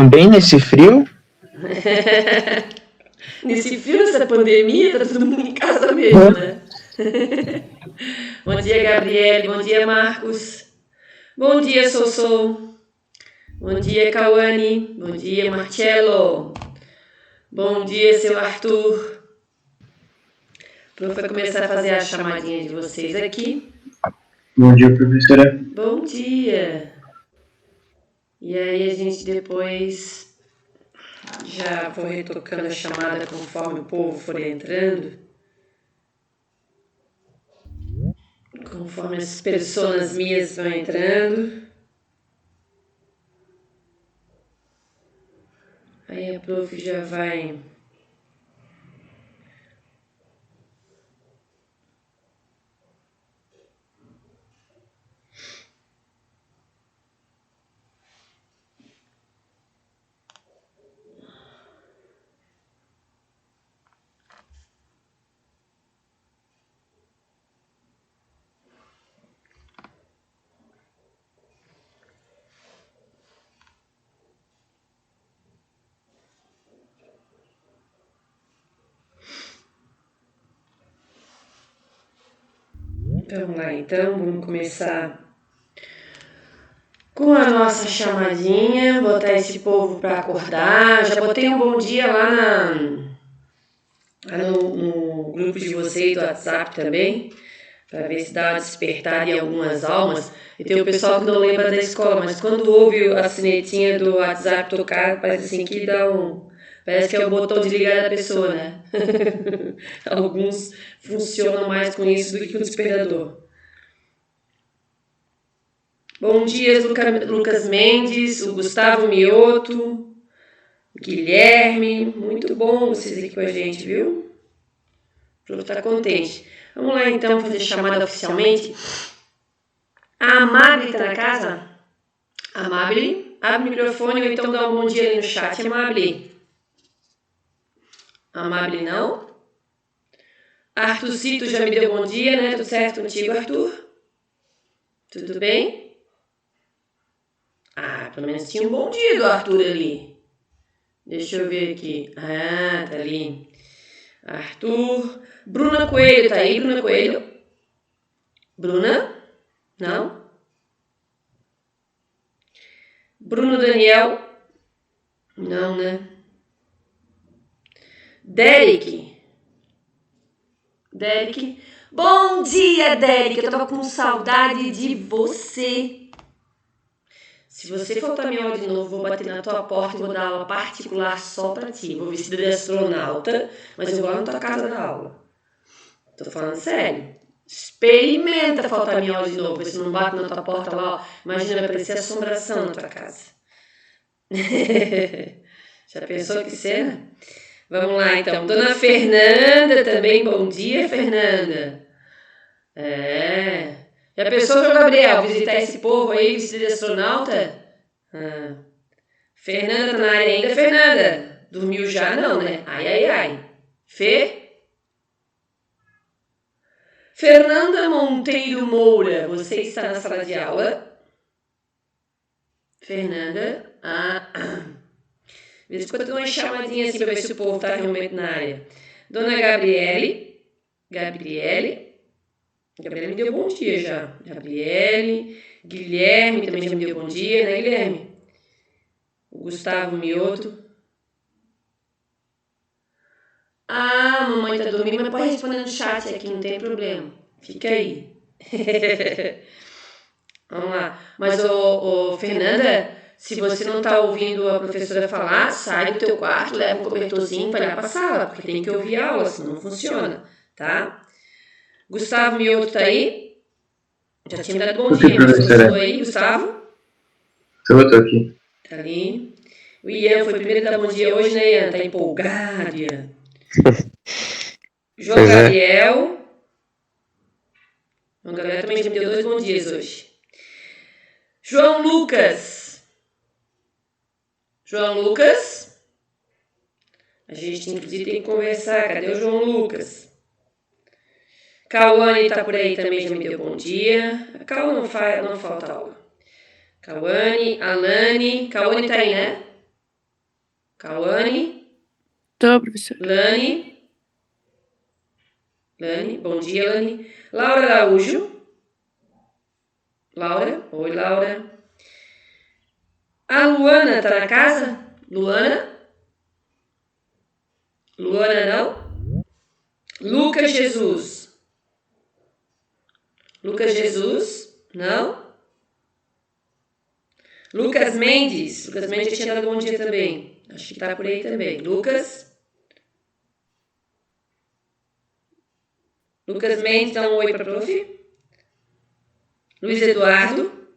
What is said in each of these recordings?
Também nesse frio? Nesse frio, nessa pandemia, tá todo mundo em casa mesmo, né? Bom dia, Gabriele. Bom dia, Marcos. Bom dia, Sossô. Bom dia, Cauane. Bom dia, Marcelo. Bom dia, seu Arthur. O prof vai começar a fazer a chamadinha de vocês aqui. Bom dia, professora. Bom dia. E aí a gente depois já vou retocando a chamada conforme o povo for entrando. Conforme as pessoas minhas vão entrando. Aí a prof já vai... Vamos lá, então, vamos começar com a nossa chamadinha, botar esse povo para acordar. Já botei um bom dia lá no grupo de vocês do WhatsApp também, para ver se dá uma despertada em algumas almas. E tem o pessoal que não lembra da escola, mas quando ouve a sinetinha do WhatsApp tocar, parece assim que dá um... Parece que é o botão de ligar da pessoa, né? Alguns funcionam mais com isso do que com o despertador. Bom dia, Lucas Mendes, o Gustavo Mioto, Guilherme, muito bom vocês aqui com a gente, viu? O prof tá contente. Vamos lá então fazer chamada oficialmente. A Amable tá na casa? Amable, abre o microfone ou então dá um bom dia ali no chat, Amable. Amable não? Arthurcito já me deu bom dia, né? Tudo certo contigo, Arthur? Tudo bem? Ah, pelo menos tinha um bom dia do Arthur ali. Deixa eu ver aqui. Ah, tá ali. Arthur. Bruna Coelho, tá aí, Bruna Coelho? Bruna? Não? Bruno Daniel? Não, né? Derek? Derek? Bom dia, Derek! Eu tava com saudade de você. Se você faltar minha aula de novo, vou bater na tua porta e vou dar aula particular só pra ti. Vou vestida de astronauta, mas eu vou lá na tua casa dar aula. Tô falando sério. Experimenta faltar minha aula de novo, se não bate na tua porta lá, ó. Imagina, vai parecer assombração na tua casa. Já pensou que cena? Vamos lá, então. Dona Fernanda também, bom dia, Fernanda. Já pensou, João Gabriel, visitar esse povo aí, vestido de astronauta? Fernanda tá na área ainda, Fernanda? Dormiu já? Não, né? Ai, ai, ai. Fernanda Monteiro Moura, você está na sala de aula? Fernanda? De vez em quando eu dou uma chamadinha assim para ver se o povo está realmente na área. Dona Gabriele me deu bom dia já. Gabriele, Guilherme também já me deu bom dia, né, Guilherme? O Gustavo Mioto. Mamãe tá dormindo, mas pode responder no chat aqui, não tem problema. Fica aí. Vamos lá. Mas, Fernanda, se você não tá ouvindo a professora falar, sai do teu quarto, leva um cobertorzinho para ir pra sala, porque tem que ouvir a aula, senão não funciona, tá? Gustavo Mioto tá aí? Já tinha dado bom dia, mas você tá aí, Gustavo? Tô aqui. Tá ali. O Ian foi o primeiro a dar bom dia hoje, né, Ian? Tá empolgado, Ian. João Gabriel. João Gabriel também já me deu 2 bons dias hoje. João Lucas. A gente, inclusive, tem que conversar. Cadê o João Lucas? Cauane tá por aí também, já me deu bom dia. A Cau não falta aula. Cauane, Alane. Cauane tá aí, né? Cauane. Tô, professora. Lani. Bom dia, Lani. Laura Araújo. Laura. Oi, Laura. A Luana tá na casa? Luana? Luana não? Lucas Jesus. Lucas Jesus? Não? Lucas Mendes. Lucas Mendes tinha dado bom dia também. Acho que tá por aí também. Lucas? Lucas Mendes, dá um oi pra prof. Luiz Eduardo.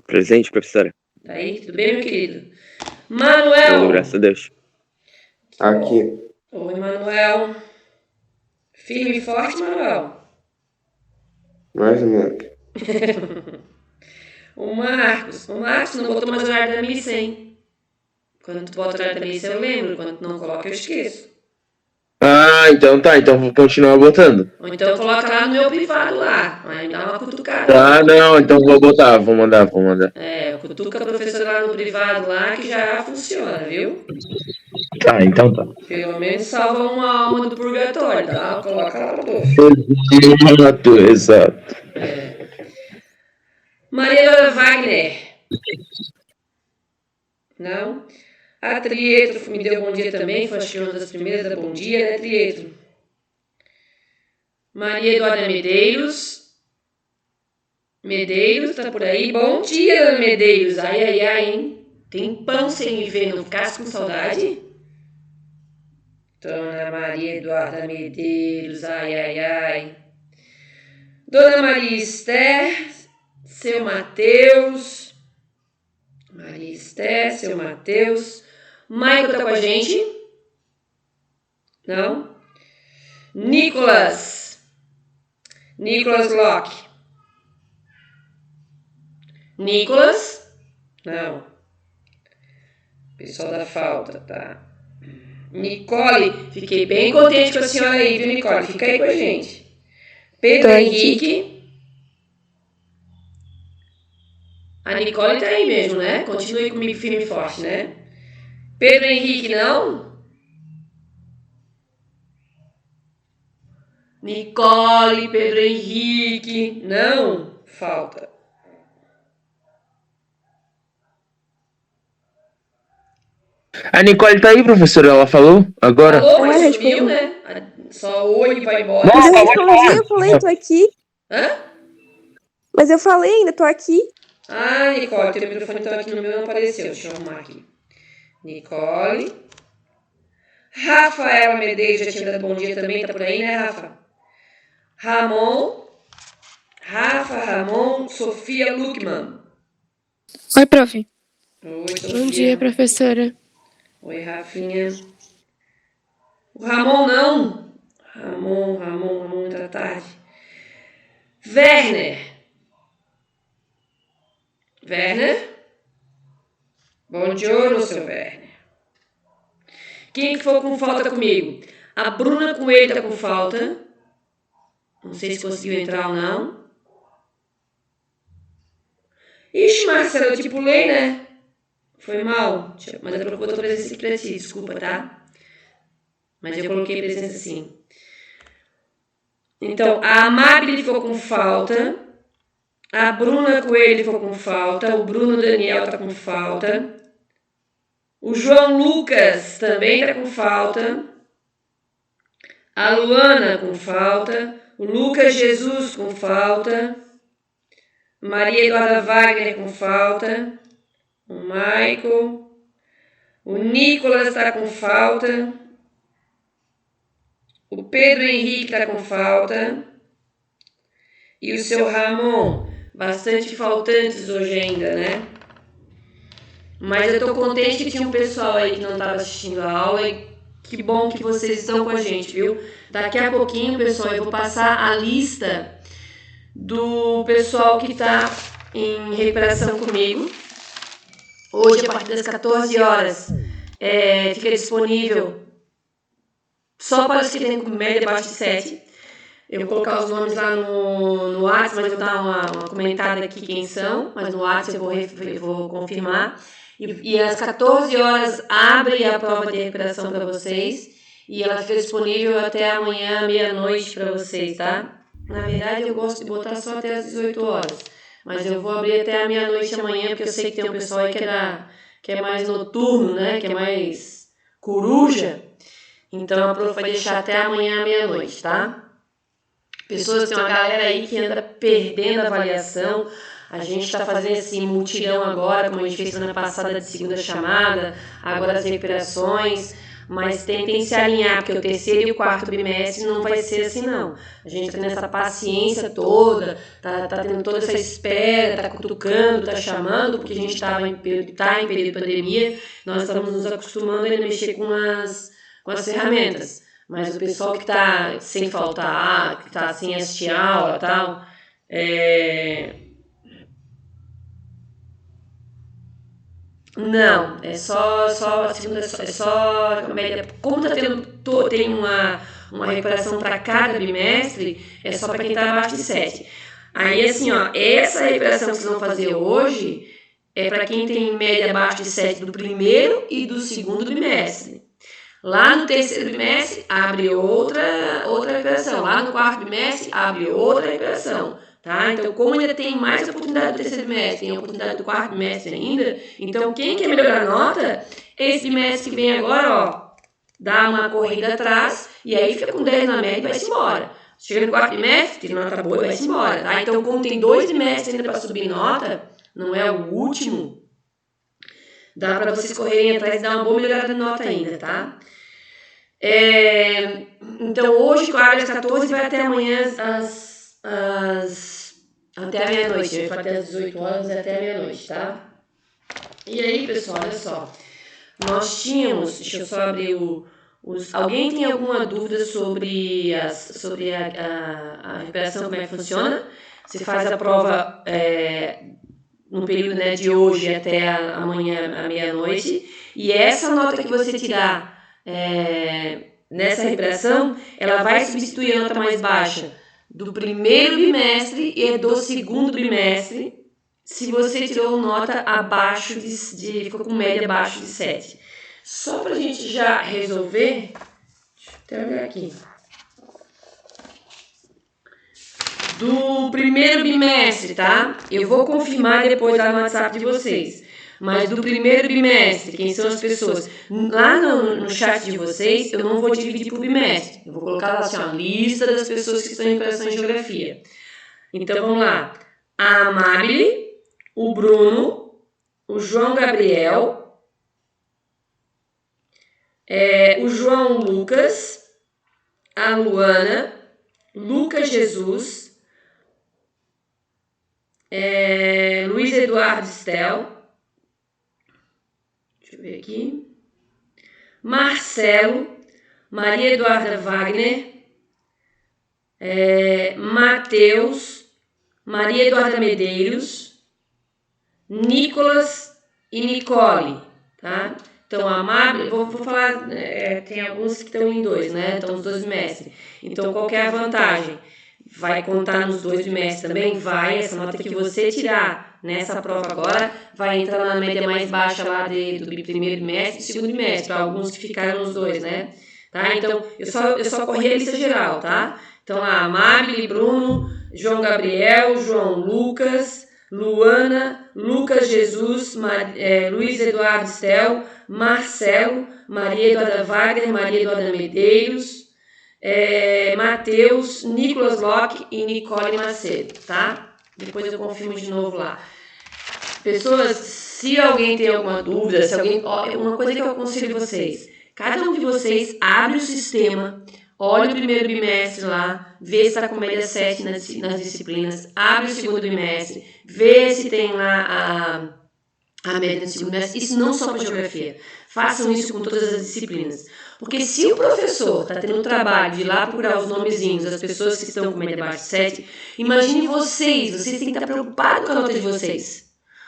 Presente, professora. Tá aí, tudo bem, meu querido? Tudo, Manuel. graças a Deus. Aqui. Oi, Manuel. Firme e forte, Manuel. Mais ou menos. O Marcos não botou mais o horário da missa, hein? Quando tu bota o horário da missa eu lembro, quando tu não coloca eu esqueço. Ah, então tá. Então vou continuar botando. Ou então coloca lá no meu privado lá, aí me dá uma cutucada. Tá, não. Então vou botar. Vou mandar. É, cutuca a professora lá no privado lá que já funciona, viu? Tá, então tá. Pelo menos salva uma alma do purgatório, tá? Coloca lá pra prof. Exato. Maria Wagner. Não? A Trietro me deu bom dia também, foi acho que uma das primeiras da bom dia, né, Trietro? Maria Eduarda Medeiros. Medeiros, tá por aí. Bom dia, Dona Medeiros. Ai, hein? Tem pão sem me ver, não ficasse com saudade? Dona Maria Eduarda Medeiros, ai. Dona Maria Esther, seu Mateus. Maria Esther, seu Mateus. Michael tá com a gente? Não? Nicolas Locke. Nicolas? Não. Pessoal da falta, tá. Nicole, fiquei bem contente com a senhora aí, viu, Nicole? Fica aí com a gente. Pedro Henrique. A Nicole tá aí mesmo, né? Continue comigo firme e forte, né? Pedro Henrique, não? Nicole, Pedro Henrique, não? Falta. A Nicole tá aí, professora? Ela falou agora? Falou, mas sumiu, né? Só oi e vai embora. Mas eu respondi, eu falei, tô aqui. Hã? Mas eu falei ainda, tô aqui. Ah, Nicole, teu microfone tá aqui no meu, não apareceu. Deixa eu arrumar aqui. Nicole. Rafaela Medeiros, já tinha dado bom dia também, tá por aí, né, Rafa? Ramon, Sofia Luckman. Oi, prof. Oi, Sofia. Bom dia, professora. Oi, Rafinha. O Ramon não. Ramon, muita tarde. Werner. Bom dia, seu Werner. Quem que for com falta comigo? A Bruna Coelho tá com falta. Não sei se conseguiu entrar ou não. Ixi, Marcelo, eu te pulei, né? Foi mal. Mas eu botou presença aqui pra ti, desculpa, tá? Mas eu coloquei presença sim. Então, a Amabile ficou com falta. A Bruna Coelho ficou com falta. O Bruno Daniel tá com falta. O João Lucas também tá com falta. A Luana com falta. O Lucas Jesus com falta. Maria Eduarda Wagner com falta. O Michael. O Nicolas está com falta. O Pedro Henrique está com falta. E o seu Ramon. Bastante faltantes hoje ainda, né? Mas eu tô contente que tinha um pessoal aí que não estava assistindo a aula. E que bom que vocês estão com a gente, viu? Daqui a pouquinho, pessoal, eu vou passar a lista do pessoal que está em recuperação comigo. Hoje, a partir das 14 horas, fica disponível só para os que têm média abaixo de 7. Eu vou colocar os nomes lá no WhatsApp, mas eu vou dar uma comentada aqui quem são. Mas no WhatsApp eu vou confirmar. E às 14 horas abre a prova de recuperação para vocês. E ela fica disponível até amanhã, meia-noite, para vocês, tá? Na verdade, eu gosto de botar só até as 18 horas. Mas eu vou abrir até a meia-noite amanhã, porque eu sei que tem um pessoal aí que é mais noturno, né? Que é mais coruja. Então a prof vai deixar até amanhã, meia-noite, tá? Pessoas, tem uma galera aí que anda perdendo a avaliação. A gente está fazendo esse mutirão agora, como a gente fez semana passada de segunda chamada, agora as recuperações. Mas tentem se alinhar, porque o terceiro e o quarto bimestre não vai ser assim, não. A gente tá tendo essa paciência toda, tá tendo toda essa espera, tá cutucando, tá chamando, porque a gente tá em período de pandemia, nós estamos nos acostumando a mexer com as ferramentas. Mas o pessoal que tá sem faltar, que tá sem assistir aula e tal, não, é só a segunda, é só a média. Como tem uma recuperação para cada bimestre, é só para quem está abaixo de 7. Aí, assim, ó, essa recuperação que vocês vão fazer hoje é para quem tem média abaixo de 7 do primeiro e do segundo bimestre. Lá no terceiro bimestre, abre outra recuperação. Lá no quarto bimestre, abre outra recuperação. Tá? Então, como ainda tem mais oportunidade do terceiro bimestre, tem a oportunidade do quarto bimestre ainda, então quem quer melhorar a nota, esse bimestre que vem agora, ó, dá uma corrida atrás, e aí fica com 10 na média e vai-se embora. Chega no quarto bimestre, tem nota boa e vai-se embora. Tá? Então, como tem 2 bimestres ainda para subir nota, não é o último, dá para vocês correrem atrás e dar uma boa melhorada na nota ainda, tá? Então, hoje, claro, às 14 vai até amanhã até a meia-noite, vai até as 18 horas até a meia-noite, tá? E aí, pessoal, olha só. Nós tínhamos, deixa eu só abrir alguém tem alguma dúvida sobre a recuperação, como é que funciona? Você faz a prova no período, né, de hoje até amanhã, à meia-noite, e essa nota que você tirar nessa recuperação, ela vai substituir a nota mais baixa do primeiro bimestre e do segundo bimestre, se você tirou nota abaixo ficou com média abaixo de 7. Só pra gente já resolver, deixa eu até olhar aqui. Do primeiro bimestre, tá? Eu vou confirmar depois lá no WhatsApp de vocês. Mas do primeiro bimestre, quem são as pessoas? Lá no chat de vocês, eu não vou dividir por bimestre. Eu vou colocar lá assim, a lista das pessoas que estão em recuperação de geografia. Então, vamos lá. A Amabile, o Bruno, o João Gabriel, o João Lucas, a Luana, Lucas Jesus, Luiz Eduardo Estel, deixa eu ver aqui, Marcelo, Maria Eduarda Wagner, Matheus, Maria Eduarda Medeiros, Nicolas e Nicole, tá? Então, a Amabile, vou falar, tem alguns que estão em 2, né? Estão os 2 bimestres. Então, qual que é a vantagem? Vai contar nos 2 bimestres também? Vai, essa nota que você tirar nessa prova agora, vai entrar na média mais baixa lá do primeiro bimestre e segundo bimestre, para alguns que ficaram nos 2, né? Tá? Então, eu só corri a lista geral, tá? Então, a Amabile, Bruno, João Gabriel, João Lucas, Luana, Lucas Jesus, Luiz Eduardo Estel, Marcelo, Maria Eduarda Wagner, Maria Eduarda Medeiros, Matheus, Nicolas Locke e Nicole Macedo, tá? Depois eu confirmo de novo lá. Pessoas, se alguém tem alguma dúvida, uma coisa que eu aconselho vocês, cada um de vocês abre o sistema, olha o primeiro bimestre lá, vê se está com média 7 nas disciplinas, abre o segundo bimestre, vê se tem lá a média no segundo bimestre, isso não só para geografia, façam isso com todas as disciplinas. Porque se o professor está tendo o trabalho de ir lá procurar os nomezinhos das pessoas que estão com média abaixo de 7, imagine vocês têm que estar preocupados com a nota de vocês.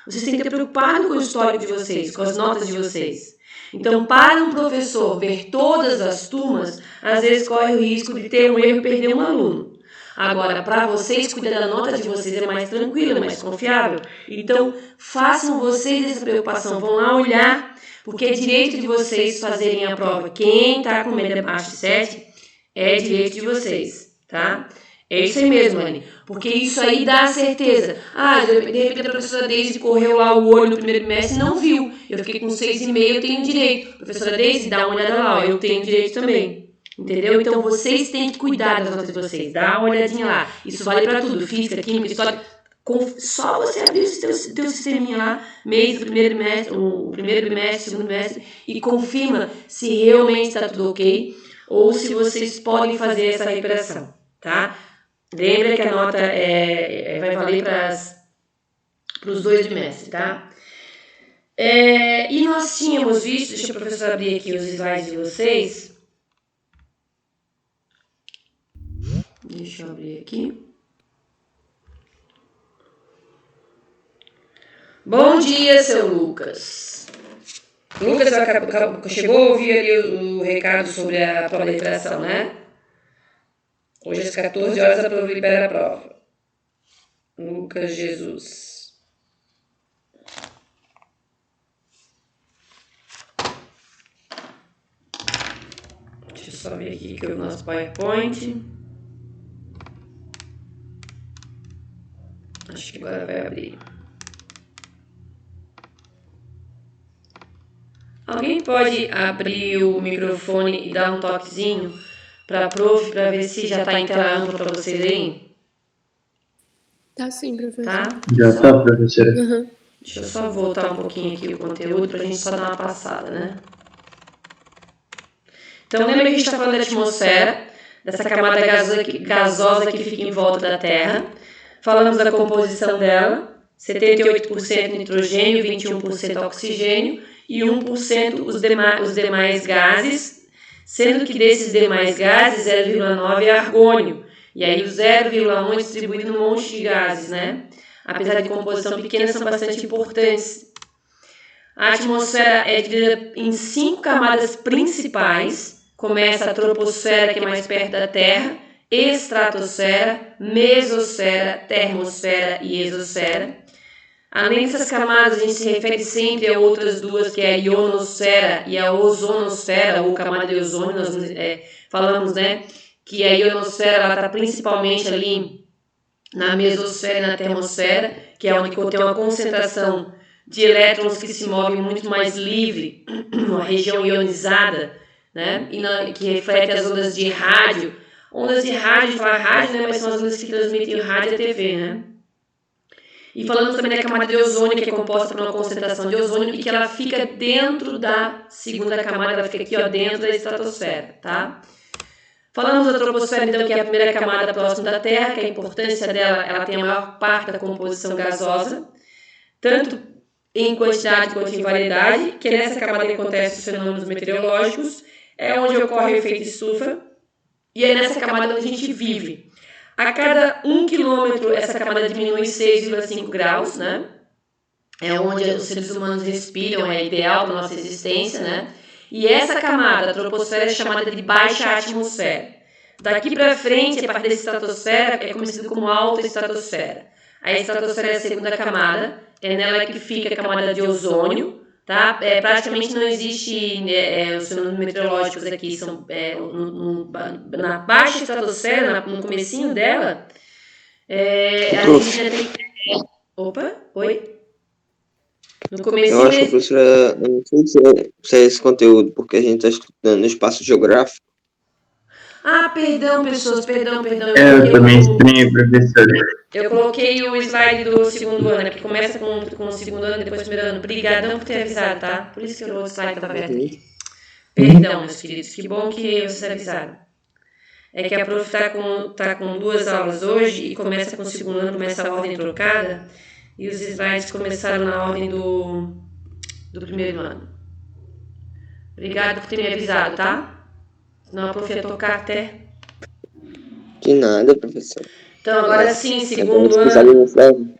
Vocês têm que estar preocupados com o histórico de vocês, com as notas de vocês. Então, para um professor ver todas as turmas, às vezes corre o risco de ter um erro e perder um aluno. Agora, para vocês, cuidar da nota de vocês é mais tranquila, mais confiável. Então, façam vocês essa preocupação. Vão lá olhar, porque é direito de vocês fazerem a prova. Quem está com média abaixo de 7, é direito de vocês, tá? É isso aí mesmo, Anne. Porque isso aí dá certeza. De repente a professora Deise correu lá o olho no primeiro bimestre e não viu. Eu fiquei com 6,5, eu tenho direito. Professora Deise, dá uma olhada lá, eu tenho direito também. Entendeu? Então vocês têm que cuidar das notas de vocês. Dá uma olhadinha lá. Isso vale para tudo. Física, química, história. Só você abrir o teu sisteminha lá, mês do primeiro bimestre, o primeiro bimestre, segundo bimestre, e confirma se realmente está tudo ok ou se vocês podem fazer essa recuperação, tá? Lembra que a nota vai valer para os 2 bimestres, tá? E nós tínhamos visto, deixa o professor abrir aqui os slides de vocês. Deixa eu abrir aqui. Bom dia, seu Lucas. Lucas chegou a ouvir ali o recado sobre a prova de literação, né? Hoje às 14 horas a prova libera a prova. Lucas Jesus. Deixa eu só ver aqui que é o nosso PowerPoint. Acho que agora vai abrir. Alguém pode abrir o microfone e dar um toquezinho para a prof, para ver se já está em tela ampla para vocês aí? Tá sim, professor. Tá? Já tá, professora. Uhum. Deixa eu só voltar um pouquinho aqui o conteúdo para a gente só dar uma passada, né? Então, lembra que a gente está falando da atmosfera, dessa camada gasosa que fica em volta da Terra. Falamos da composição dela, 78% nitrogênio, 21% oxigênio e 1% os demais gases, sendo que desses demais gases, 0,9 é argônio, e aí o 0,1 é distribuído num monte de gases, né? Apesar de composição pequena, são bastante importantes. A atmosfera é dividida em 5 camadas principais. Começa a troposfera, que é mais perto da Terra, estratosfera, mesosfera, termosfera e exosfera. Além dessas camadas, a gente se refere sempre a outras duas, que é a ionosfera e a ozonosfera, ou camada de ozônio. Nós falamos, né, que a ionosfera está principalmente ali na mesosfera e na termosfera, que é onde tem uma concentração de elétrons que se movem muito mais livre, uma região ionizada, né, que reflete as ondas de rádio. Ondas de rádio, falar rádio, né, mas são as ondas que transmitem rádio e TV, né? E falamos também da camada de ozônio, que é composta por uma concentração de ozônio e que ela fica dentro da segunda camada, ela fica aqui, ó, dentro da estratosfera, tá? Falamos da troposfera, então, que é a primeira camada próxima da Terra, que a importância dela, ela tem a maior parte da composição gasosa, tanto em quantidade quanto em variedade, que é nessa camada que acontecem os fenômenos meteorológicos, é onde ocorre o efeito estufa, e é nessa camada onde a gente vive. A cada 1 quilômetro, essa camada diminui 6,5 graus, né? É onde os seres humanos respiram, é ideal para a nossa existência, né? E essa camada, a troposfera, é chamada de baixa atmosfera. Daqui para frente, a partir da estratosfera, é conhecido como alta estratosfera. A estratosfera é a segunda camada, é nela que fica a camada de ozônio, tá? Praticamente não existe os fenômenos meteorológicos aqui, são na baixa estratosfera, no comecinho dela, a gente já tem... Opa, oi? No comecinho... Eu acho que, professora, eu não sei se é esse conteúdo, porque a gente está estudando no espaço geográfico. Ah, perdão, pessoas, perdão. Eu também estranho, professora. Eu coloquei o slide do segundo ano, que começa com o segundo ano e depois o primeiro ano. Obrigadão por ter avisado, tá? Por isso que o slide estava aberto aqui. Perdão, meus queridos, que bom que vocês avisaram. É que a prof tá com 2 aulas hoje e começa com o segundo ano, começa a ordem trocada, e os slides começaram na ordem do primeiro ano. Obrigado por ter me avisado, tá? Senão a prof ia tocar até... De nada, professor. Então, agora sim, segundo ano...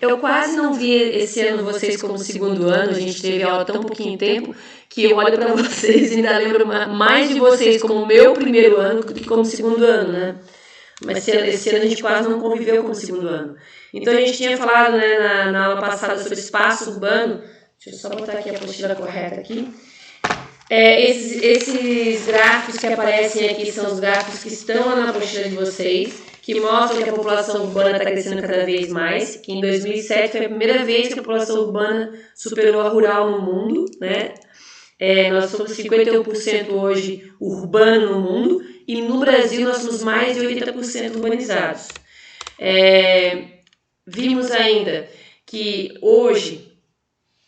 Eu quase não vi esse ano vocês como segundo ano, a gente teve aula tão pouquinho tempo, que eu olho para vocês e ainda lembro mais de vocês como meu primeiro ano do que como segundo ano, né? mas esse ano a gente quase não conviveu com o segundo ano. Então a gente tinha falado, né, na aula passada sobre espaço urbano. Deixa eu só botar aqui a apostila correta aqui. Esses gráficos que aparecem aqui são os gráficos que estão lá na apostila de vocês, que mostram que a população urbana está crescendo cada vez mais, que em 2007 foi a primeira vez que a população urbana superou a rural no mundo, né? Nós somos 51% hoje urbano no mundo, e no Brasil nós somos mais de 80% urbanizados. Vimos ainda que hoje,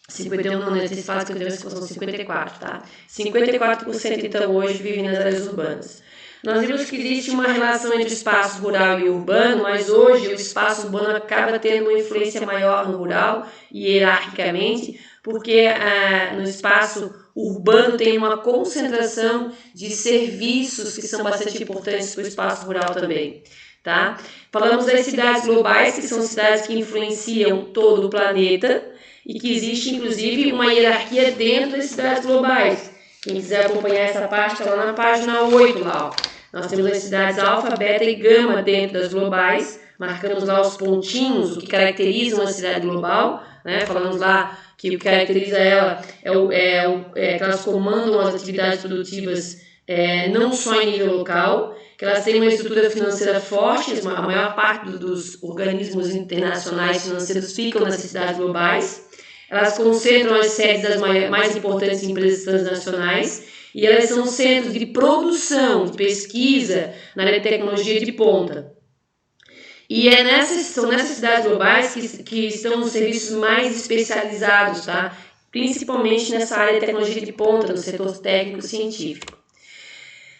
51 não, nesse faz que eu tenho são 54, tá? 54% então hoje vivem nas áreas urbanas. Nós vimos que existe uma relação entre o espaço rural e urbano, mas hoje o espaço urbano acaba tendo uma influência maior no rural, hierarquicamente, porque no espaço urbano tem uma concentração de serviços que são bastante importantes para o espaço rural também. Tá? Falamos das cidades globais, que são cidades que influenciam todo o planeta, e que existe inclusive uma hierarquia dentro das cidades globais. Quem quiser acompanhar essa parte está lá na página 8 lá, ó. Nós temos as cidades alfa, beta e gama dentro das globais, marcamos lá os pontinhos, o que caracteriza uma cidade global, né? Falamos lá que o que caracteriza ela é que elas comandam as atividades produtivas não só em nível local, que elas têm uma estrutura financeira forte, a maior parte dos organismos internacionais financeiros ficam nas cidades globais. Elas concentram as sedes das mais importantes empresas transnacionais e elas são centros de produção, de pesquisa na área de tecnologia de ponta. E são nessas cidades globais que estão os serviços mais especializados, tá? Principalmente nessa área de tecnologia de ponta, no setor técnico-científico.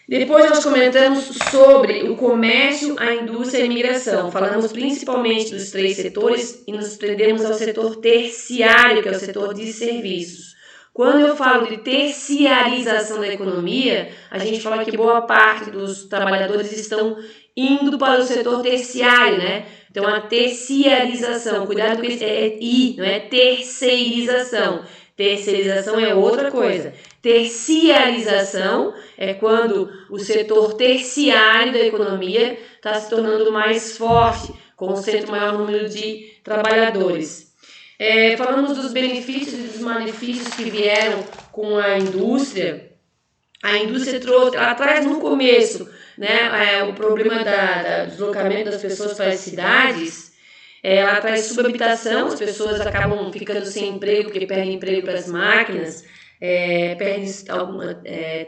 Depois nós comentamos sobre o comércio, a indústria e a imigração. Falamos principalmente dos 3 setores e nos prendemos ao setor terciário, que é o setor de serviços. Quando eu falo de terciarização da economia, a gente fala que boa parte dos trabalhadores estão indo para o setor terciário, né? Então, a terciarização, cuidado com isso, não é terceirização. Terceirização é outra coisa. Terciarização é quando o setor terciário da economia está se tornando mais forte, concentra o maior número de trabalhadores. Falamos dos benefícios e dos malefícios que vieram com a indústria. A indústria trouxe, ela traz no começo, né, o problema do deslocamento das pessoas para as cidades. Ela traz subhabitação, as pessoas acabam ficando sem emprego porque perdem emprego para as máquinas, perdem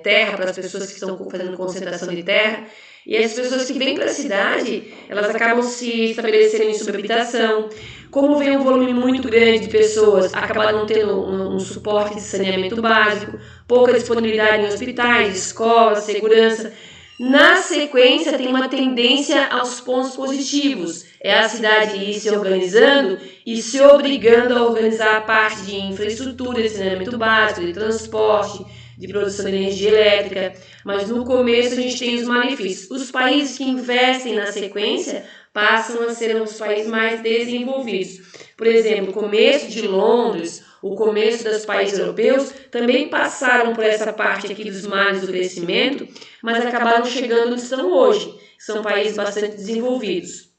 terra para as pessoas que estão fazendo concentração de terra, e as pessoas que vêm para a cidade, elas acabam se estabelecendo em subhabitação. Como vem um volume muito grande de pessoas, acaba não tendo um suporte de saneamento básico, pouca disponibilidade em hospitais, escolas, segurança. Na sequência, tem uma tendência aos pontos positivos. É a cidade ir se organizando e se obrigando a organizar a parte de infraestrutura, de saneamento básico, de transporte, de produção de energia elétrica. Mas no começo a gente tem os malefícios. Os países que investem na sequência passam a ser os países mais desenvolvidos. Por exemplo, o começo de Londres, o começo dos países europeus também passaram por essa parte aqui dos males do crescimento, mas acabaram chegando onde estão hoje. São países bastante desenvolvidos.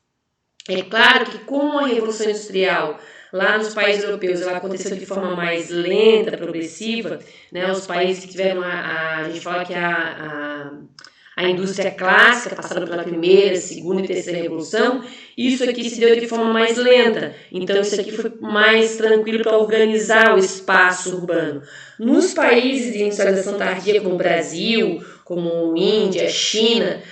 É claro que com a Revolução Industrial, lá nos países europeus, ela aconteceu de forma mais lenta, progressiva, né? Os países que tiveram a gente fala que a indústria clássica, passaram pela primeira, segunda e terceira revolução, isso aqui se deu de forma mais lenta. Então, isso aqui foi mais tranquilo para organizar o espaço urbano. Nos países de industrialização tardia, como o Brasil, como Índia, China,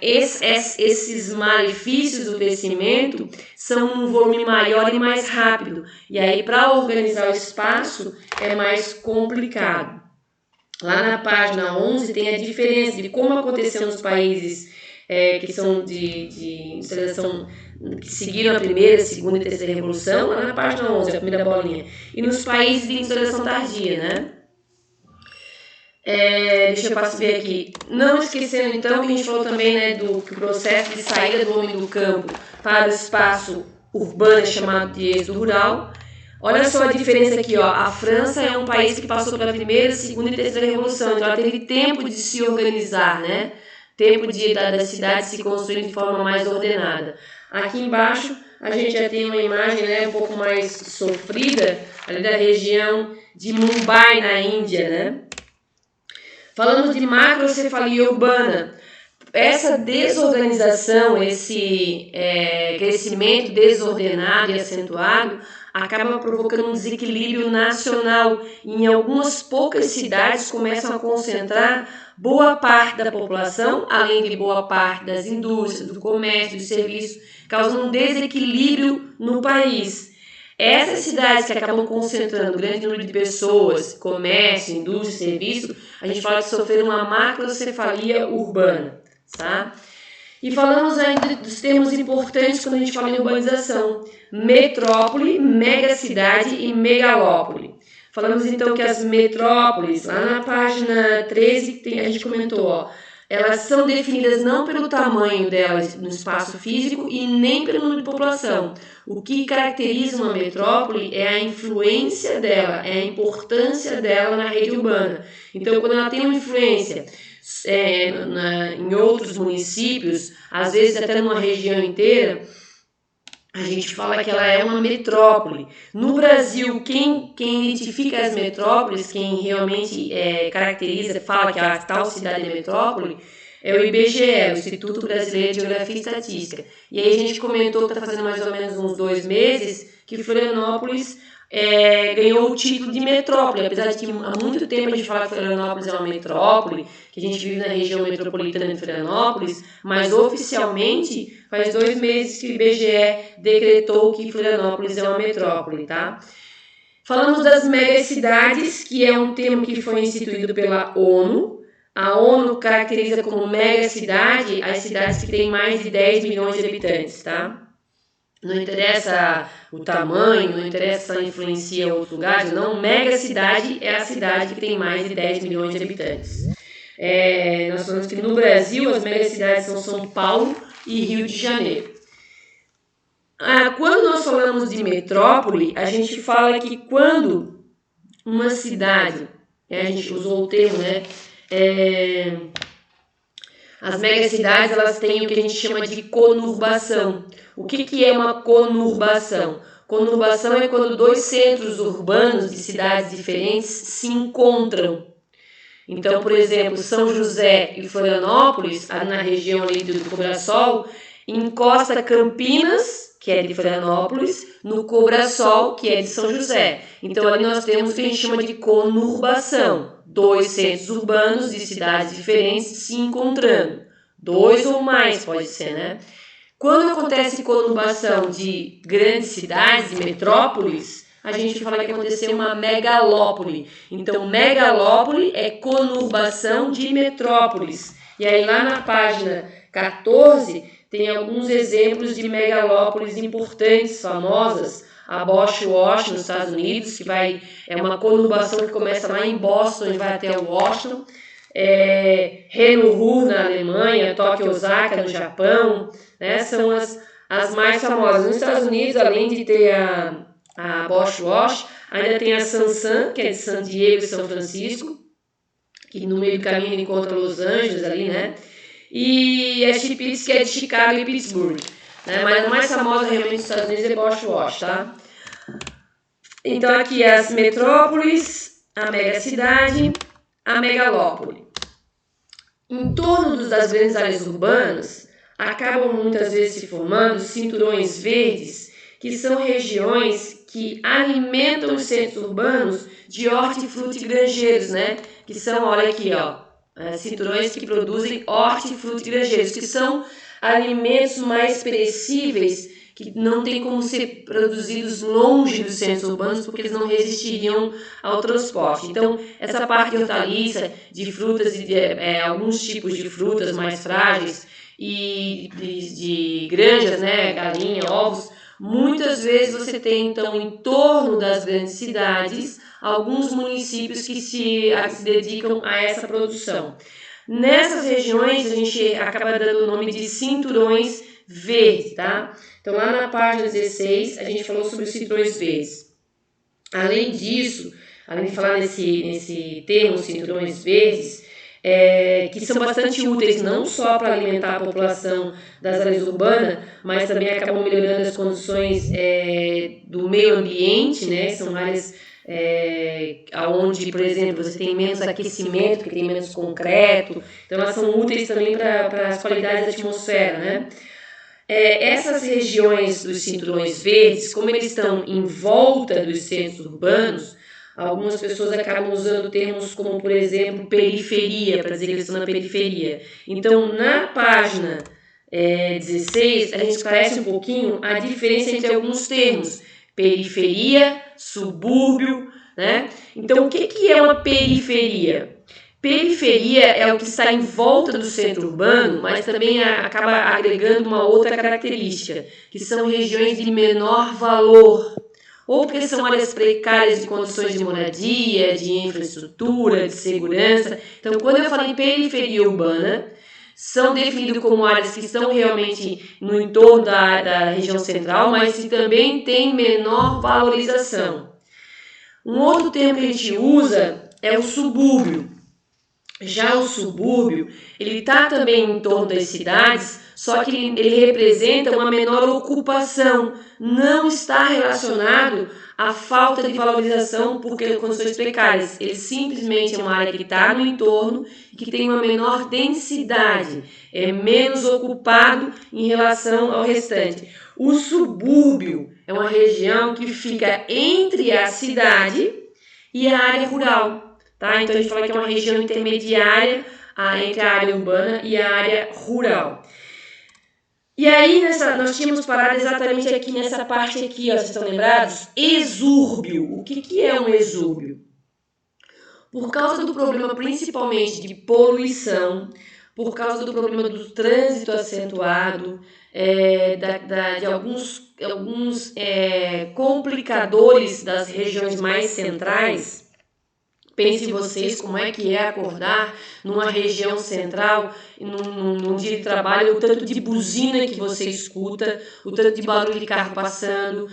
esses malefícios do crescimento são num volume maior e mais rápido. E aí, para organizar o espaço, é mais complicado. Lá na página 11 tem a diferença de como aconteceu nos países que são de industrialização, que seguiram a primeira, segunda e terceira revolução, lá na página 11, a primeira bolinha. E nos países de industrialização tardia, né? Deixa eu ver aqui. Não esquecendo então que a gente falou também, né, do processo de saída do homem do campo para o espaço urbano, chamado de êxodo rural. Olha só a diferença aqui, ó. A França é um país que passou pela primeira, segunda e terceira revolução, então ela teve tempo de se organizar, né? tempo das cidades se construírem de forma mais ordenada. Aqui embaixo a gente já tem uma imagem, né, um pouco mais sofrida, ali da região de Mumbai, na Índia, né? Falando de macrocefalia urbana, essa desorganização, esse crescimento desordenado e acentuado acaba provocando um desequilíbrio nacional. Em algumas poucas cidades começam a concentrar boa parte da população, além de boa parte das indústrias, do comércio, do serviço, causando um desequilíbrio no país. Essas cidades que acabam concentrando grande número de pessoas, comércio, indústria, serviço, a gente fala que sofreram uma macrocefalia urbana, tá? E falamos ainda dos termos importantes quando a gente fala em urbanização: metrópole, megacidade e megalópole. Falamos então que as metrópoles, lá na página 13, a gente comentou, ó, elas são definidas não pelo tamanho delas no espaço físico e nem pelo número de população. O que caracteriza uma metrópole é a influência dela, é a importância dela na rede urbana. Então, quando ela tem uma influência em outros municípios, às vezes até numa região inteira, a gente fala que ela é uma metrópole. No Brasil, quem identifica as metrópoles, quem realmente caracteriza, fala que a tal cidade é metrópole, é o IBGE, o Instituto Brasileiro de Geografia e Estatística. E aí a gente comentou que está fazendo mais ou menos uns 2 meses que Florianópolis ganhou o título de metrópole, apesar de que há muito tempo a gente fala que Florianópolis é uma metrópole, que a gente vive na região metropolitana de Florianópolis, mas oficialmente faz 2 meses que o IBGE decretou que Florianópolis é uma metrópole, tá? Falamos das megacidades, que é um termo que foi instituído pela ONU. A ONU caracteriza como megacidade as cidades que têm mais de 10 milhões de habitantes, tá? Não interessa o tamanho, não interessa se influencia outros lugares, não. Megacidade é a cidade que tem mais de 10 milhões de habitantes. Nós falamos que no Brasil as megacidades são São Paulo e Rio de Janeiro. Quando nós falamos de metrópole, a gente fala que quando uma cidade, a gente usou o termo, né? As megacidades, elas têm o que a gente chama de conurbação. O que é uma conurbação? Conurbação é quando 2 centros urbanos de cidades diferentes se encontram. Então, por exemplo, São José e Florianópolis, na região ali do Cobrasol, encosta Campinas, que é de Florianópolis, no Cobrasol, que é de São José. Então, ali nós temos o que a gente chama de conurbação. 2 centros urbanos de cidades diferentes se encontrando. 2 ou mais, pode ser, né? Quando acontece conurbação de grandes cidades, de metrópoles, a gente fala que aconteceu uma megalópole. Então, megalópole é conurbação de metrópoles. E aí, lá na página 14, tem alguns exemplos de megalópoles importantes, famosas. A Bosch Wash, nos Estados Unidos, que é uma conurbação que começa lá em Boston e vai até Washington. Reno-Ruhr, na Alemanha, Tóquio, Osaka, no Japão, né? São as mais famosas. Nos Estados Unidos, além de ter a Bosch Wash, ainda tem a Sansan, que é de San Diego e São Francisco, que no meio do caminho encontra Los Angeles ali, né? E a Chipitz, que é de Chicago e Pittsburgh. Né? Mas a mais famosa realmente nos Estados Unidos é Bosch Wash, tá? Então aqui as metrópoles, a megacidade, a megalópole. Em torno das grandes áreas urbanas, acabam muitas vezes se formando cinturões verdes, que são regiões que alimentam os centros urbanos de hortifrutigranjeiros, né? Que são, olha aqui, ó, cinturões que produzem hortifrutigranjeiros, que são alimentos mais perecíveis, que não tem como ser produzidos longe dos centros urbanos, porque eles não resistiriam ao transporte. Então, essa parte de hortaliça, de frutas, e de alguns tipos de frutas mais frágeis, e de granjas, né, galinha, ovos, muitas vezes você tem, então, em torno das grandes cidades, alguns municípios que se dedicam a essa produção. Nessas regiões, a gente acaba dando o nome de cinturões verdes, tá? Então, lá na página 16, a gente falou sobre os cinturões verdes. Além disso, além de falar nesse termo, cinturões verdes, que são bastante úteis não só para alimentar a população das áreas urbanas, mas também acabam melhorando as condições do meio ambiente, né? São áreas onde, por exemplo, você tem menos aquecimento, porque tem menos concreto, então elas são úteis também para as qualidades da atmosfera, né? Essas regiões dos cinturões verdes, como eles estão em volta dos centros urbanos, algumas pessoas acabam usando termos como, por exemplo, periferia, para dizer que eles estão na periferia. Então, na página 16, a gente esclarece um pouquinho a diferença entre alguns termos. Periferia, subúrbio, né? Então, o que é uma periferia? Periferia é o que está em volta do centro urbano, mas também acaba agregando uma outra característica, que são regiões de menor valor, ou porque são áreas precárias de condições de moradia, de infraestrutura, de segurança. Então, quando eu falo em periferia urbana, são definidos como áreas que estão realmente no entorno da região central, mas que também têm menor valorização. Um outro termo que a gente usa é o subúrbio. Já o subúrbio, ele está também em torno das cidades, só que ele representa uma menor ocupação, não está relacionado à falta de valorização por condições precárias. Ele simplesmente é uma área que está no entorno e que tem uma menor densidade, é menos ocupado em relação ao restante. O subúrbio é uma região que fica entre a cidade e a área rural. Tá? Então a gente fala que é uma região intermediária entre a área urbana e a área rural. E aí nós tínhamos parado exatamente aqui nessa parte aqui, ó, vocês estão lembrados? Exúrbio. O que é um exúrbio? Por causa do problema principalmente de poluição, por causa do problema do trânsito acentuado, de alguns complicadores das regiões mais centrais. Pense vocês como é que é acordar numa região central, num dia de trabalho, o tanto de buzina que você escuta, o tanto de barulho de carro passando,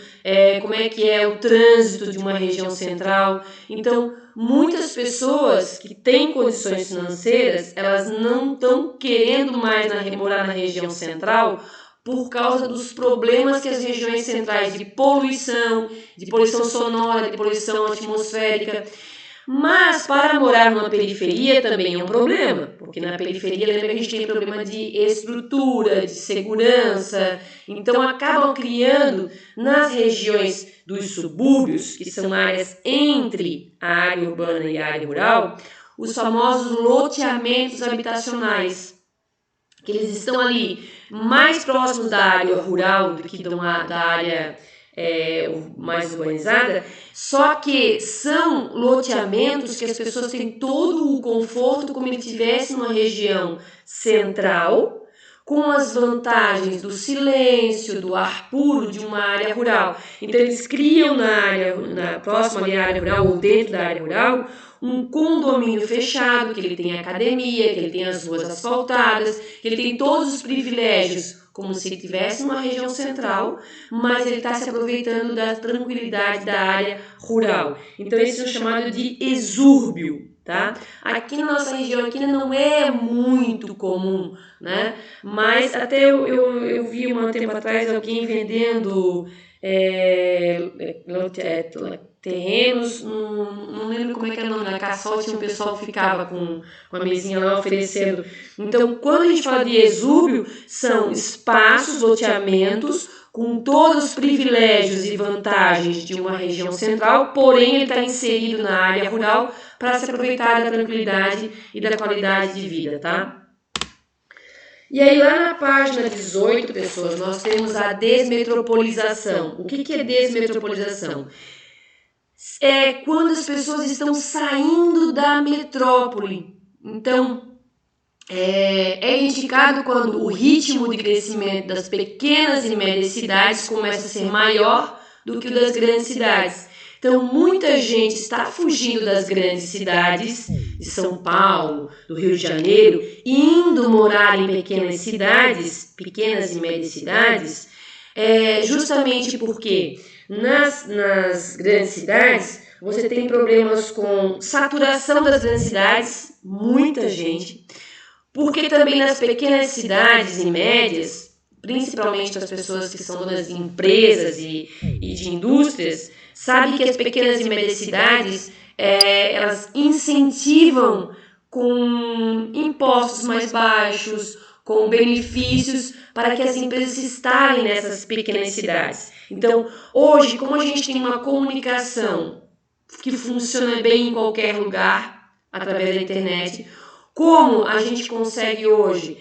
como é que é o trânsito de uma região central. Então, muitas pessoas que têm condições financeiras, elas não estão querendo mais morar na região central por causa dos problemas que as regiões centrais de poluição sonora, de poluição atmosférica. Mas para morar numa periferia também é um problema, porque na periferia lembra que a gente tem problema de estrutura, de segurança, então acabam criando nas regiões dos subúrbios, que são áreas entre a área urbana e a área rural, os famosos loteamentos habitacionais, que eles estão ali mais próximos da área rural do que da área mais urbanizada, só que são loteamentos que as pessoas têm todo o conforto como se estivesse numa região central, com as vantagens do silêncio, do ar puro de uma área rural. Então eles criam próxima à área rural ou dentro da área rural um condomínio fechado, que ele tem academia, que ele tem as ruas asfaltadas, que ele tem todos os privilégios como se ele estivesse numa região central, mas ele está se aproveitando da tranquilidade da área rural. Então, esse é chamado de exúrbio, tá? Aqui na nossa região aqui não é muito comum, né? Mas até eu vi um tempo atrás alguém vendendo terrenos, não lembro como é que era o nome, na Caçote, um pessoal ficava com a mesinha lá oferecendo. Então, quando a gente fala de exúrbio, são espaços, loteamentos, com todos os privilégios e vantagens de uma região central, porém ele está inserido na área rural para se aproveitar da tranquilidade e da qualidade de vida, tá? E aí lá na página 18, pessoas, nós temos a desmetropolização. O que é desmetropolização? É quando as pessoas estão saindo da metrópole. Então, é indicado quando o ritmo de crescimento das pequenas e médias cidades começa a ser maior do que o das grandes cidades. Então, muita gente está fugindo das grandes cidades de São Paulo, do Rio de Janeiro, indo morar em pequenas e médias cidades, justamente porque nas grandes cidades Você tem problemas com saturação das grandes cidades, muita gente. Porque também nas pequenas cidades e médias, principalmente as pessoas que são donas de empresas e de indústrias, sabe que as pequenas e médias cidades, elas incentivam com impostos mais baixos, com benefícios para que as empresas se instalem nessas pequenas cidades. Então, hoje, como a gente tem uma comunicação que funciona bem em qualquer lugar, através da internet, como a gente consegue hoje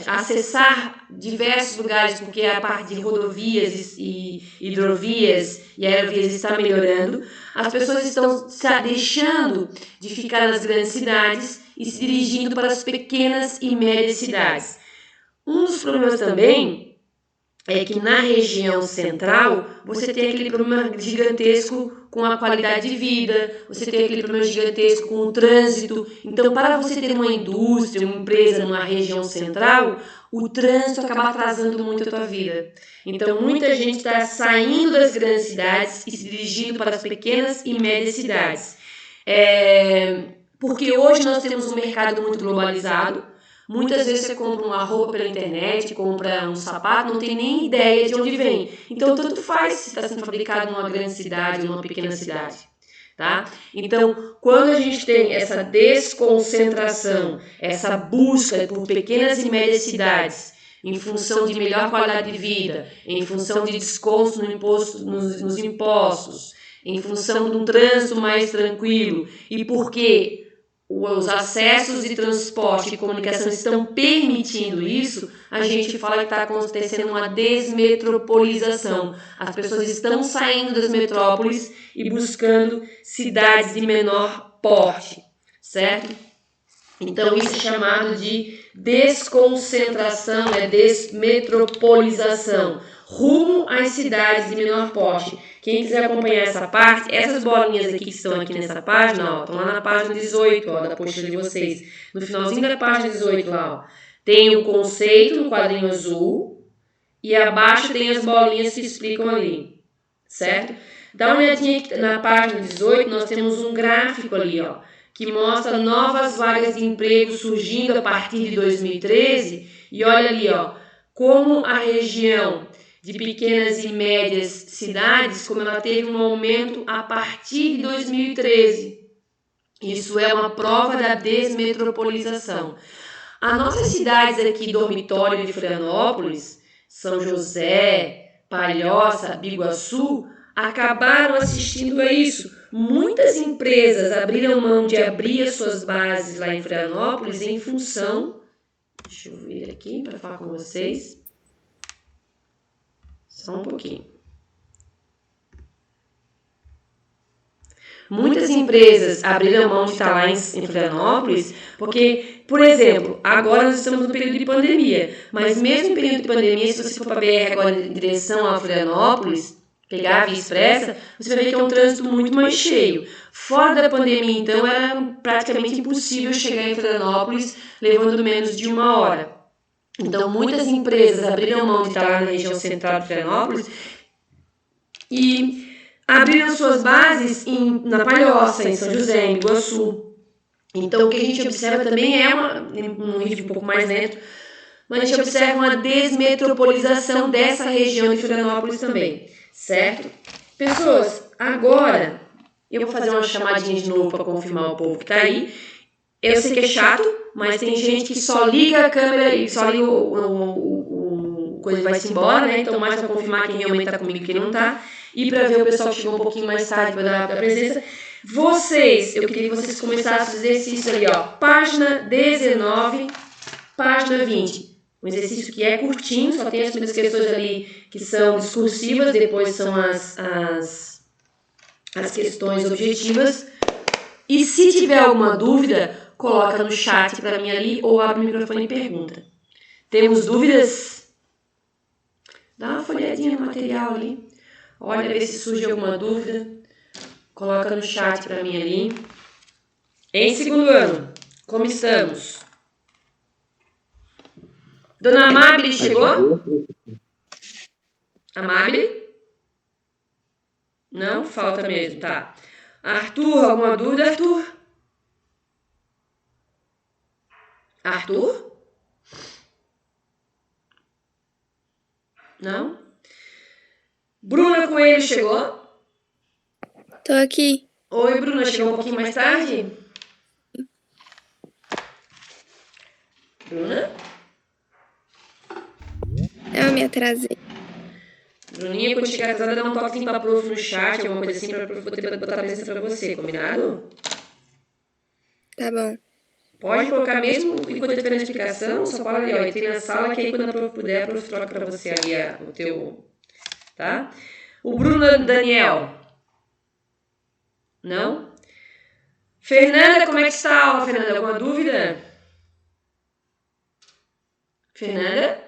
acessar diversos lugares, porque a parte de rodovias e hidrovias e aerovias está melhorando, as pessoas estão deixando de ficar nas grandes cidades e se dirigindo para as pequenas e médias cidades. Um dos problemas também é que na região central você tem aquele problema gigantesco com a qualidade de vida, você tem aquele problema gigantesco com o trânsito. Então, para você ter uma indústria, uma empresa numa região central, o trânsito acaba atrasando muito a tua vida. Então, muita gente está saindo das grandes cidades e se dirigindo para as pequenas e médias cidades. Porque hoje nós temos um mercado muito globalizado. Muitas vezes você compra uma roupa pela internet, compra um sapato, não tem nem ideia de onde vem. Então, tanto faz se está sendo fabricado numa grande cidade ou numa pequena cidade. Tá? Então, quando a gente tem essa desconcentração, essa busca por pequenas e médias cidades, em função de melhor qualidade de vida, em função de desconto nos impostos, em função de um trânsito mais tranquilo, e porque os acessos de transporte e comunicação estão permitindo isso, a gente fala que está acontecendo uma desmetropolização. As pessoas estão saindo das metrópoles e buscando cidades de menor porte, certo? Então, isso é chamado de desconcentração, desmetropolização, rumo às cidades de menor porte. Quem quiser acompanhar essa parte, essas bolinhas aqui que estão aqui nessa página, ó, estão lá na página 18, ó, da apostila de vocês. No finalzinho da página 18, lá, ó, tem o conceito no quadrinho azul e abaixo tem as bolinhas que explicam ali, certo? Dá uma olhadinha aqui na página 18, nós temos um gráfico ali, ó, que mostra novas vagas de emprego surgindo a partir de 2013, e olha ali, ó, como a região de pequenas e médias cidades, como ela teve um aumento a partir de 2013. Isso é uma prova da desmetropolização. As nossas cidades aqui, dormitório de Florianópolis, São José, Palhoça, Biguaçu, acabaram assistindo a isso. Muitas empresas abriram mão de abrir as suas bases lá em Florianópolis em função... Deixa eu vir aqui para falar com vocês. Só um pouquinho. Muitas empresas abriram mão de estar lá em Florianópolis porque, por exemplo, agora nós estamos no período de pandemia, mas mesmo em período de pandemia, se você for para a BR agora em direção a Florianópolis, pegar a Via Expressa, você vai ver que é um trânsito muito mais cheio. Fora da pandemia, então, era praticamente impossível chegar em Florianópolis levando menos de 1 hora. Então, muitas empresas abriram mão de estar lá na região central de Florianópolis e abriram suas bases na Palhoça, em São José, em Biguaçu. Então, o que a gente observa também é um ritmo um pouco mais lento, mas a gente observa uma desmetropolização dessa região de Florianópolis também, certo? Pessoas, agora eu vou fazer uma chamadinha de novo para confirmar o povo que está aí. Eu sei que é chato, mas tem gente que só liga a câmera e só liga o coisa e vai-se embora, né? Então, mais para confirmar quem realmente está comigo e quem não está. E para ver o pessoal que chegou um pouquinho mais tarde para dar a presença. Eu queria que vocês começassem a fazer exercício ali, ó. Página 19, página 20. Um exercício que é curtinho, só tem as primeiras questões ali que são discursivas, depois são as questões objetivas. E se tiver alguma dúvida, coloca no chat para mim ali ou abre o microfone e pergunta. Temos dúvidas? Dá uma folhadinha no material ali. Olha, vê se surge alguma dúvida. Coloca no chat para mim ali. Em segundo ano, como estamos? Dona Amabile chegou? Amabile? Não? Falta mesmo, tá. Arthur, alguma dúvida, Arthur? Arthur? Não? Bruna Coelho chegou? Tô aqui. Oi, Bruna, chegou um pouquinho mais tarde? Bruna? Eu me atrasei. Bruninha, quando chegar atrasada, dá um toquezinho pra prof no chat, alguma coisa assim, pra prof botar a presença pra você, combinado? Tá bom. Pode colocar mesmo enquanto eu estiver na explicação, só fala ali, ó, entrei na sala, que aí quando a prof puder, a prof troca pra você ali o teu, tá? O Bruno Daniel? Não? Fernanda, como é que está a aula, Fernanda? Alguma dúvida? Fernanda?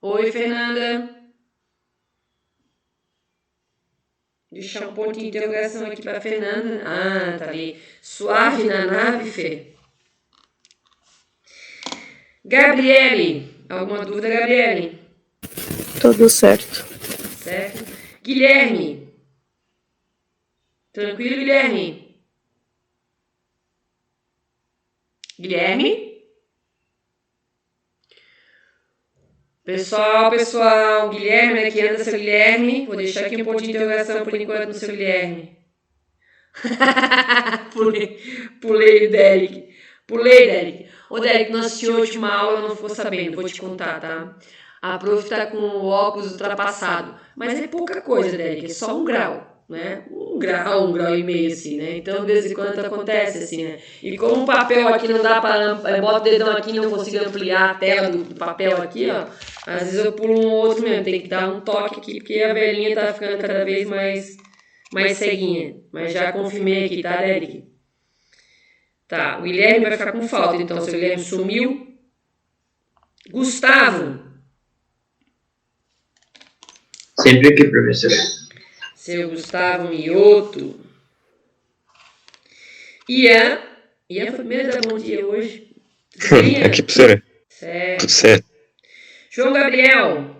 Oi, Fernanda. Deixar um ponto de interrogação aqui para Fernanda. Ah, tá ali. Suave na nave, Fê. Gabriele. Alguma dúvida, Gabriele? Tudo certo. Certo. Guilherme. Tranquilo, Guilherme? Guilherme? Pessoal, Guilherme, né, que anda seu Guilherme. Vou deixar aqui um ponto de interrogação por enquanto no seu Guilherme. Pulei, Derek. Pulei, Derek. Ô, Derek, não assisti a última aula, não ficou sabendo, vou te contar, tá? A prof tá com o óculos ultrapassado. Mas é pouca coisa, Derek, é só 1 grau, né? 1 grau e meio, assim, né? Então, de vez em quando acontece, assim, né? E como o papel aqui não dá pra... Bota o dedão aqui e não consigo ampliar a tela do papel aqui, ó. Às vezes eu pulo um ou outro mesmo, tem que dar um toque aqui, porque a velhinha tá ficando cada vez mais ceguinha. Mas já confirmei aqui, tá, Derek? Tá, o Guilherme vai ficar com falta, então. Seu Guilherme sumiu. Gustavo. Sempre aqui, professor. Seu Gustavo Mioto. Ian. Ian foi primeiro da bom dia hoje. Tudo bem, Ian? Aqui, professora. Certo. Tudo certo. João Gabriel.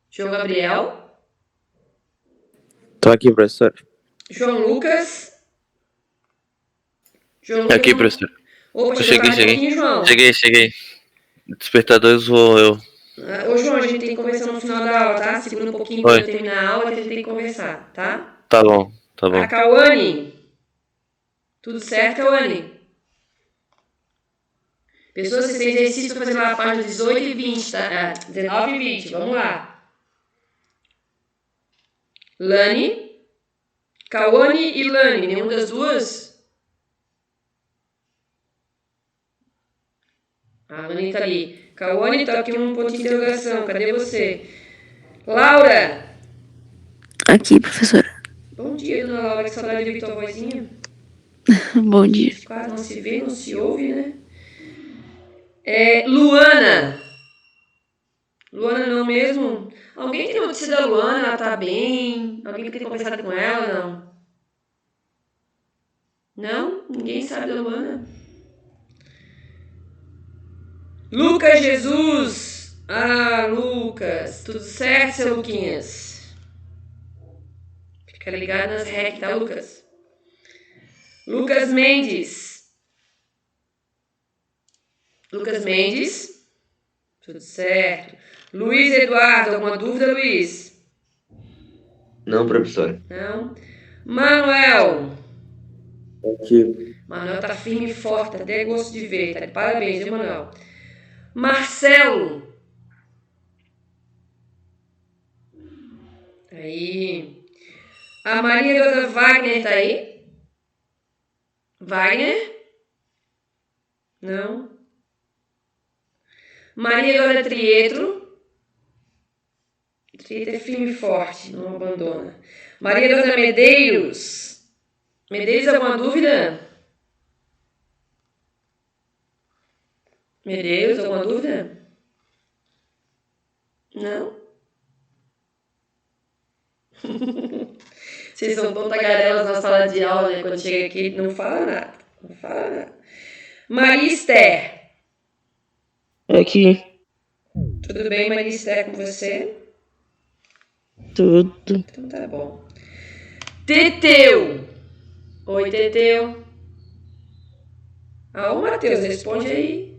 João Gabriel. Tô aqui, professor. João Lucas. João Aqui, Lucas. professor. Opa, Eu chegou cheguei. pouquinho, João. Cheguei. Despertador zoou eu. Ô, João, a gente tem que conversar no final da aula, tá? Segura um pouquinho Oi. quando eu terminar a aula que a gente tem que conversar, tá? Tá bom. A Cauane. Tudo certo, Cauane? Pessoas, vocês têm exercício para fazer lá a página 18 e 20, tá? 19 e 20, vamos lá. Lani. Cauane e Lani, nenhuma das duas? A Lani tá ali. Cauane, tá aqui um ponto de interrogação. Cadê você? Laura. Aqui, professora. Bom dia, dona Laura. Que saudade de ouvir tua vozinha. Bom dia. Quase não se vê, não se ouve, né? Luana. Luana não mesmo? Alguém tem notícia da Luana? Ela tá bem? Alguém tem conversado com ela, não? Não? Ninguém sabe da Luana? Lucas Jesus! Ah, Lucas! Tudo certo, seu Luquinhas? Fica ligado nas rec, tá, Lucas? Lucas Mendes. Lucas Mendes. Tudo certo. Luiz Eduardo, alguma dúvida, Luiz? Não, professora. Não. Manuel. Aqui. Manuel tá firme e forte, até gosto de ver. Tá de parabéns, viu, Manuel? Marcelo. Aí. A Maria Eduarda Wagner tá aí? Wagner? Não. Maria Eduarda Trietro. Trietro é firme e forte, não abandona. Maria Eduarda Medeiros. Medeiros, alguma dúvida? Medeiros, alguma dúvida? Não? Vocês são tão tagarelas na sala de aula, né? Quando chega aqui, não fala nada. Não fala nada. Maria Esther. Aqui, Tudo bem, Marista? É com você? tudo. Então tá bom. Teteu! Oi, Teteu. Ô, Matheus, responde aí.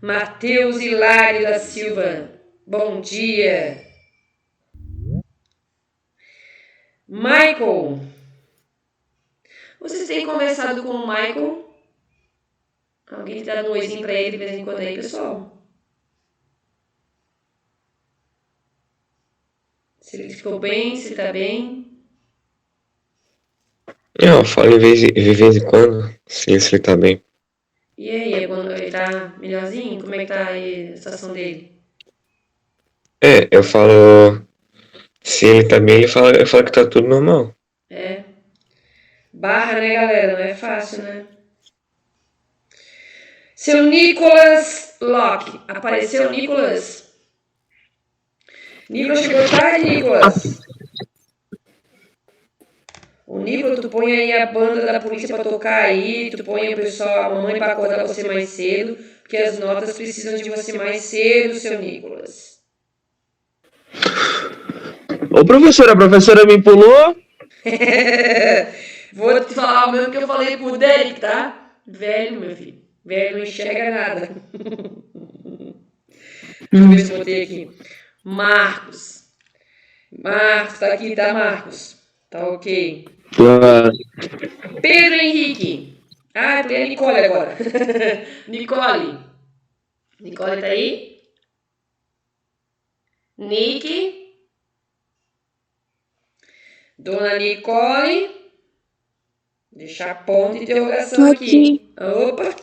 Matheus Hilário da Silva. Bom dia. Michael. Vocês têm conversado com o Michael? Alguém tem dado um oizinho pra ele de vez em quando aí, pessoal? Se ele ficou bem, se tá bem. Eu falo de vez em quando, se ele tá bem. E aí, ele tá melhorzinho? Como é que tá aí a situação dele? Eu falo. Se ele tá bem, eu falo que tá tudo normal. É. Barra, né, galera? Não é fácil, né? Seu Nicolas Locke. Apareceu, Nicolas? Nicolas chegou tarde, Nicolas. O Nicolas, tu põe aí a banda da polícia pra tocar aí, tu põe o pessoal, a mamãe pra acordar você mais cedo, porque as notas precisam de você mais cedo, seu Nicolas. Ô, professora, a professora me pulou. Vou te falar o mesmo que eu falei pro Derek, tá? Velho, meu filho. Velho não enxerga nada. Deixa eu ver se eu botei aqui. Marcos. Marcos, tá aqui, tá, Marcos? Tá ok. Pedro Henrique. Ah, tem a Nicole agora. Nicole. Nicole tá aí? Nick. Dona Nicole. Deixar ponto de interrogação Tô aqui. Opa.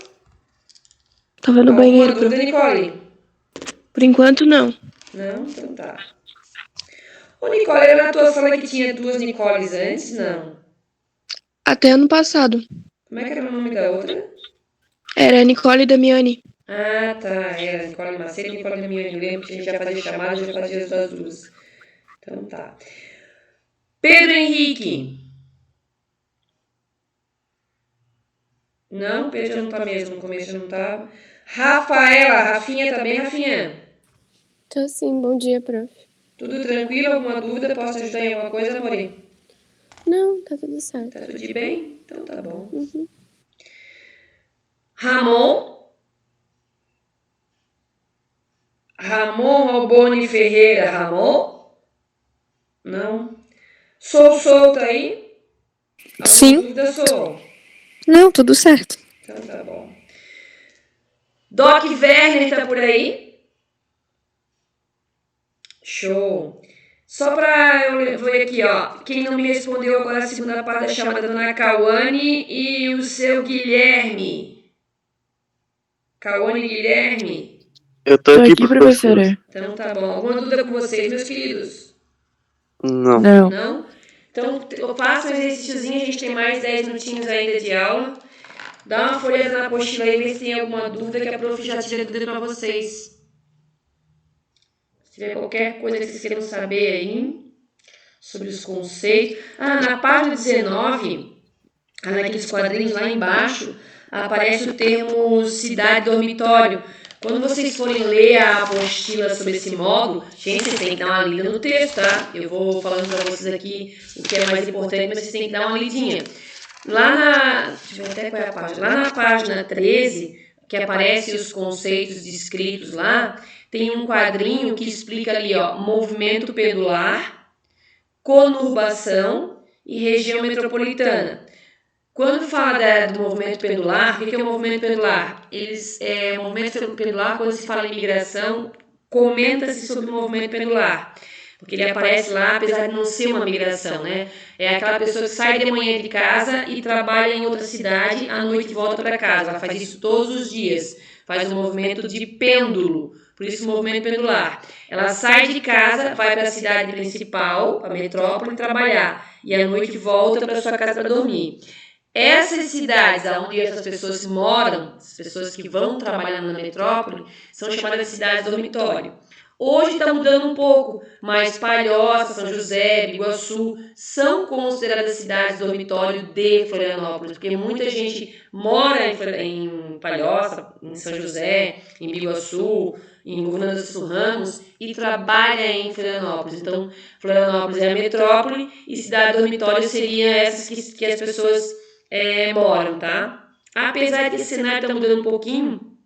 Tava no Alguma banheiro. dúvida, Nicole? Por enquanto, não. Não? Então tá. Ô, Nicole, era na tua sala que tinha duas Nicoles antes? Não. Até ano passado. Como é que era o nome da outra? Era Nicole Damiani. Ah, tá. Era Nicole Macedo e Nicole Damiani. Eu lembro que a gente já fazia chamadas, já fazia as duas. Então tá. Pedro Henrique. Não, Pedro já não tá mesmo. No começo já não tava. Rafaela. Rafinha tá bem, Rafinha? Tô sim, bom dia, prof. Tudo tranquilo? Alguma dúvida? Posso ajudar em alguma coisa, Amorim? Não, tá tudo certo. Tá tudo de bem? Então tá bom. Uhum. Ramon. Ramon Alboni Ferreira. Ramon? Não. Sou solta aí? Alguma Sim. dúvida, Sou? Não, tudo certo. Então tá bom. Doc Werner tá por aí? Show. Só pra eu ver aqui, ó. Quem não me respondeu agora a segunda parte da chamada da Dona Cauane e o seu Guilherme. Cauane e Guilherme. Eu tô Tô aqui, aqui, professora. Então tá bom. Alguma dúvida com vocês, meus queridos? Não. Não. Não? Então eu faço um exercíciozinho, a gente tem mais 10 minutinhos ainda de aula. Dá uma folhada na apostila aí, vê se tem alguma dúvida que a prof já tira dúvida pra vocês. Se tiver qualquer coisa que vocês queiram saber aí sobre os conceitos. Ah, na página 19, naqueles quadrinhos lá embaixo, aparece o termo cidade dormitório. Quando vocês forem ler a apostila sobre esse módulo, gente, vocês têm que dar uma lida no texto, tá? Eu vou falando para vocês aqui o que é mais importante, mas vocês têm que dar uma lidinha. Lá na... Deixa eu ver até qual é a página. Lá na página 13, que aparece os conceitos descritos lá, tem um quadrinho que explica ali, ó, movimento pendular, conurbação e região metropolitana. Quando fala do movimento pendular, o que é o movimento pendular? O movimento pendular, quando se fala em migração, comenta-se sobre o movimento pendular. Porque ele aparece lá, apesar de não ser uma migração, né? É aquela pessoa que sai de manhã de casa e trabalha em outra cidade, à noite volta para casa. Ela faz isso todos os dias. Faz um movimento de pêndulo. Por isso, o movimento pendular. Ela sai de casa, vai para a cidade principal, para a metrópole, trabalhar. E à noite volta para sua casa para dormir. Essas cidades onde essas pessoas moram, as pessoas que vão trabalhar na metrópole, são chamadas de cidades dormitório. Hoje está mudando um pouco, mas Palhoça, São José, Biguaçu são consideradas cidades dormitório de Florianópolis, porque muita gente mora em Palhoça, em São José, em Biguaçu, em Governador Sul Ramos e trabalha em Florianópolis. Então, Florianópolis é a metrópole e cidade dormitório seriam essas que as pessoas moram, tá? Apesar de esse cenário está mudando um pouquinho,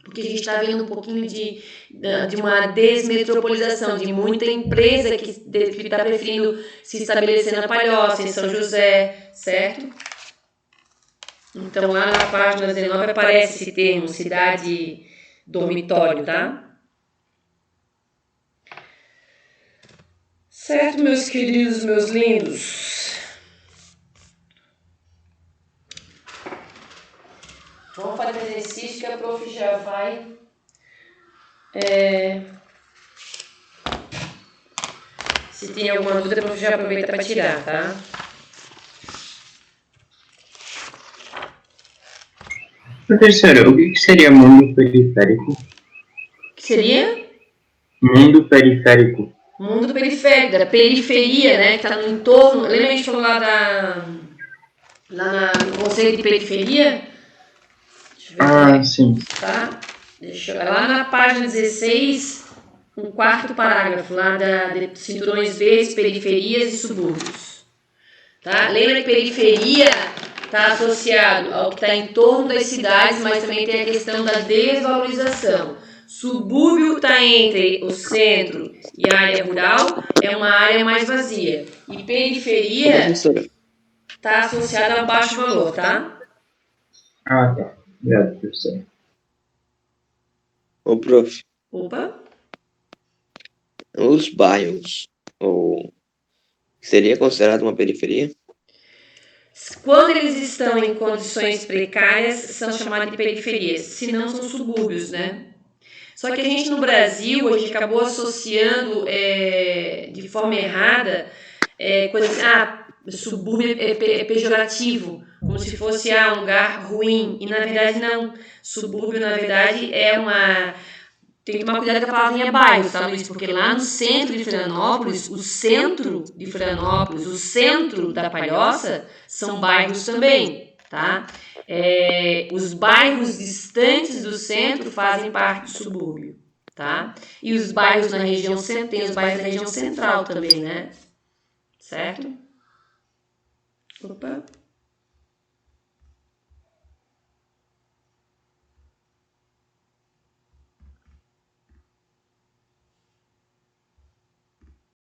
porque a gente está vendo um pouquinho de uma desmetropolização, de muita empresa que está preferindo se estabelecer na Palhoça, em São José, certo? Então, lá na página 19 aparece esse termo, cidade dormitório, tá? Certo, meus queridos, meus lindos? Vamos fazer um exercício que a prof já vai se tem alguma dúvida, a prof já aproveita para tirar, tá? Professora, o que seria mundo periférico? O que seria? Mundo periférico. Mundo periférico, da periferia, né? Que tá no entorno. Lembra a gente falou lá no conceito de periferia? Deixa eu ver Ah, aqui, sim. tá? Lá na página 16, um quarto parágrafo, lá de cinturões verdes, periferias e subúrbios. Tá? Lembra que periferia está associado ao que está em torno das cidades, mas também tem a questão da desvalorização. Subúrbio está entre o centro e a área rural, é uma área mais vazia. E periferia está associada a baixo valor, tá? Ah, tá. Obrigado, professora. Ô, prof, Opa! os bairros, seria considerado uma periferia? Quando eles estão em condições precárias, são chamados de periferias, se não são subúrbios, né? Só que a gente no Brasil, a gente acabou associando de forma errada subúrbio é pejorativo, como se fosse um lugar ruim, e na verdade não. Subúrbio, na verdade, tem que tomar cuidado com a palavrinha bairro, tá, Luiz? Porque lá no centro de Florianópolis, o centro da Palhoça, são bairros também, tá? Os bairros distantes do centro fazem parte do subúrbio, tá? E os bairros na região central, tem os bairros da região central também, né? Certo? Opa!